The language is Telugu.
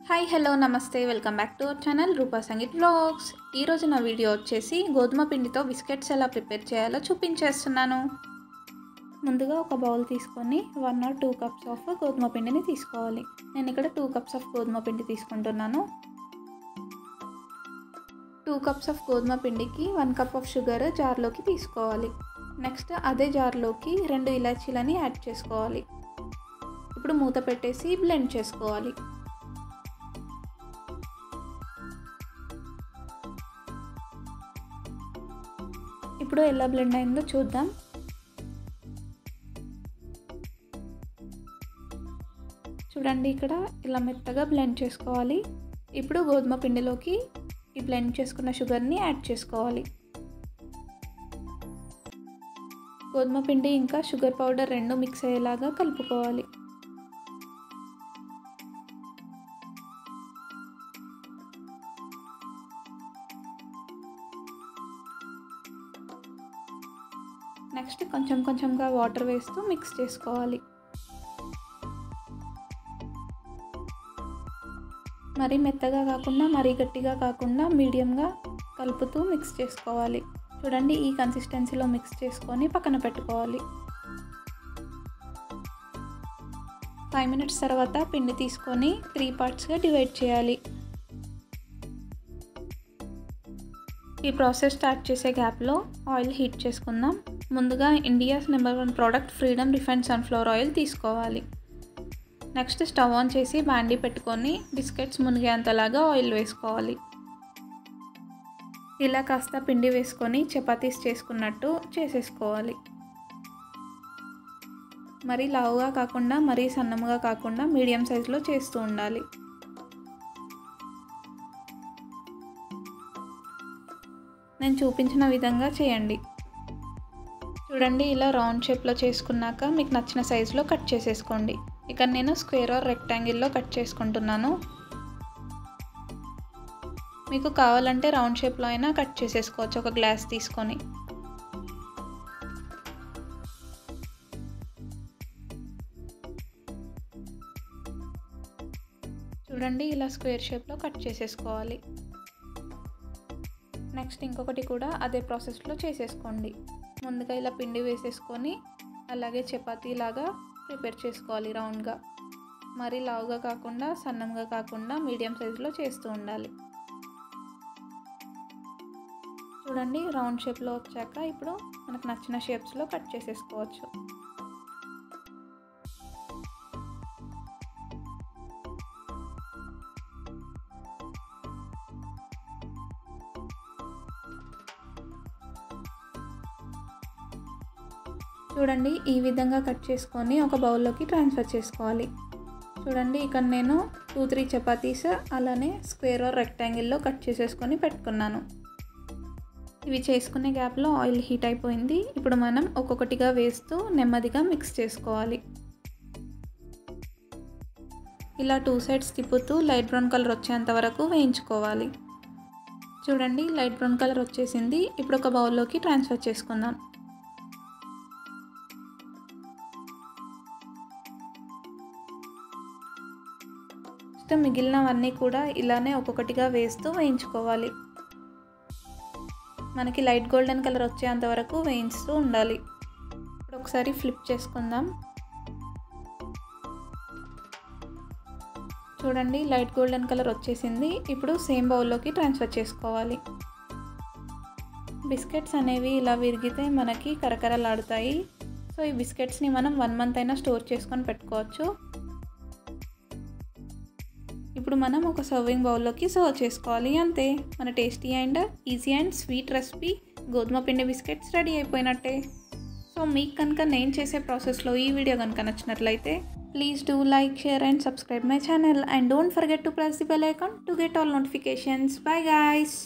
హాయ్ హలో నమస్తే welcome back to our channel Rupa Sangeet vlogs. ఈరోజు నా వీడియో వచ్చేసి గోధుమ పిండితో బిస్కెట్స్ ఎలా ప్రిపేర్ చేయాలో చూపించేస్తున్నాను. ముందుగా ఒక బౌల్ తీసుకొని 1 or 2 cups ఆఫ్ గోధుమ పిండిని తీసుకోవాలి. నేను ఇక్కడ 2 cups ఆఫ్ గోధుమ పిండి తీసుకుంటున్నాను. 2 cups ఆఫ్ గోధుమ పిండికి 1 cup ఆఫ్ షుగర్ జార్లోకి తీసుకోవాలి. నెక్స్ట్ అదే జార్లోకి 2 ఇలాచీలని యాడ్ చేసుకోవాలి. ఇప్పుడు మూత పెట్టేసి బ్లెండ్ చేసుకోవాలి. ఇప్పుడు ఎలా బ్లెండ్ అయిందో చూద్దాం. చూడండి, ఇక్కడ ఇలా మెత్తగా బ్లెండ్ చేసుకోవాలి. ఇప్పుడు గోధుమ పిండిలోకి ఈ బ్లెండ్ చేసుకున్న షుగర్ని యాడ్ చేసుకోవాలి. గోధుమ పిండి ఇంకా షుగర్ పౌడర్ రెండు మిక్స్ అయ్యేలాగా కలుపుకోవాలి. నెక్స్ట్ కొంచెంగా వాటర్ వేస్తూ మిక్స్ చేసుకోవాలి. మరీ మెత్తగా కాకుండా మరీ గట్టిగా కాకుండా మీడియంగా కలుపుతూ మిక్స్ చేసుకోవాలి. చూడండి, ఈ కన్సిస్టెన్సీలో మిక్స్ చేసుకొని పక్కన పెట్టుకోవాలి. 5 minutes తర్వాత పిండి తీసుకొని 3 partsగా డివైడ్ చేయాలి. ఈ ప్రాసెస్ స్టార్ట్ చేసే గ్యాప్లో ఆయిల్ హీట్ చేసుకుందాం. ముందుగా India's number 1 product freedom refined sunflower oil తీసుకోవాలి. నెక్స్ట్ స్టవ్ ఆన్ చేసి బాండీ పెట్టుకొని బిస్కెట్స్ మునిగేంతలాగా ఆయిల్ వేసుకోవాలి. ఇలా కాస్త పిండి వేసుకొని చపాతీస్ చేసుకున్నట్టు చేసేసుకోవాలి. మరీ లావుగా కాకుండా మరీ సన్నముగా కాకుండా మీడియం సైజులో చేస్తూ ఉండాలి. నేను చూపించిన విధంగా చేయండి. చూడండి, ఇలా రౌండ్ షేప్లో చేసుకున్నాక మీకు నచ్చిన సైజులో కట్ చేసేసుకోండి. ఇక్కడ నేను స్క్వేర్ ఆర్ రెక్టాంగిల్లో కట్ చేసుకుంటున్నాను. మీకు కావాలంటే రౌండ్ షేప్లో అయినా కట్ చేసేసుకోవచ్చు ఒక గ్లాస్ తీసుకొని. చూడండి, ఇలా స్క్వేర్ షేప్లో కట్ చేసేసుకోవాలి. నెక్స్ట్ ఇంకొకటి కూడా అదే ప్రాసెస్లో చేసేసుకోండి. ముందుగా ఇలా పిండి వేసేసుకొని అలాగే చపాతీ లాగా ప్రిపేర్ చేసుకోవాలి రౌండ్గా. మరీ లావుగా కాకుండా సన్నంగా కాకుండా మీడియం సైజులో చేస్తూ ఉండాలి. చూడండి, రౌండ్ షేప్లో వచ్చాక ఇప్పుడు మనకు నచ్చిన షేప్స్లో కట్ చేసేసుకోవచ్చు. చూడండి, ఈ విధంగా కట్ చేసుకొని ఒక బౌల్లోకి ట్రాన్స్ఫర్ చేసుకోవాలి. చూడండి, ఇక్కడ నేను 2-3 చపాతీస్ అలానే స్క్వేర్ ఆర్ రెక్టాంగిల్లో కట్ చేసేసుకొని పెట్టుకున్నాను. ఇవి చేసుకునే గ్యాప్లో ఆయిల్ హీట్ అయిపోయింది. ఇప్పుడు మనం ఒక్కొక్కటిగా వేస్తూ నెమ్మదిగా మిక్స్ చేసుకోవాలి. ఇలా 2 sides తిప్పుతూ లైట్ బ్రౌన్ కలర్ వచ్చేంత వరకు వేయించుకోవాలి. చూడండి, లైట్ బ్రౌన్ కలర్ వచ్చేసింది. ఇప్పుడు ఒక బౌల్లోకి ట్రాన్స్ఫర్ చేసుకుందాం. మిగిలినవన్నీ కూడా ఇలానే ఒక్కొక్కటిగా వేస్తూ వేయించుకోవాలి. మనకి లైట్ గోల్డెన్ కలర్ వచ్చేంత వరకు వేయిస్తూ ఉండాలి. ఇప్పుడు ఒకసారి ఫ్లిప్ చేసుకుందాం. చూడండి, లైట్ గోల్డెన్ కలర్ వచ్చేసింది. ఇప్పుడు సేమ్ బౌల్లోకి ట్రాన్స్ఫర్ చేసుకోవాలి. బిస్కెట్స్ అనేవి ఇలా విరిగితే మనకి కరకరలాడుతాయి. సో ఈ బిస్కెట్స్ని మనం 1 month అయినా స్టోర్ చేసుకొని పెట్టుకోవచ్చు. ఇప్పుడు మనం ఒక సర్వింగ్ బౌల్లోకి సర్వ్ చేసుకోవాలి. అంతే, మన tasty and easy and sweet recipe గోధుమ పిండి బిస్కెట్స్ రెడీ అయిపోయినట్టే. సో మీకు కనుక నేను చేసే ప్రాసెస్లో ఈ వీడియో కనుక నచ్చినట్లయితే please do like, share and subscribe my channel and don't forget to press the bell icon to get all notifications. Bye guys.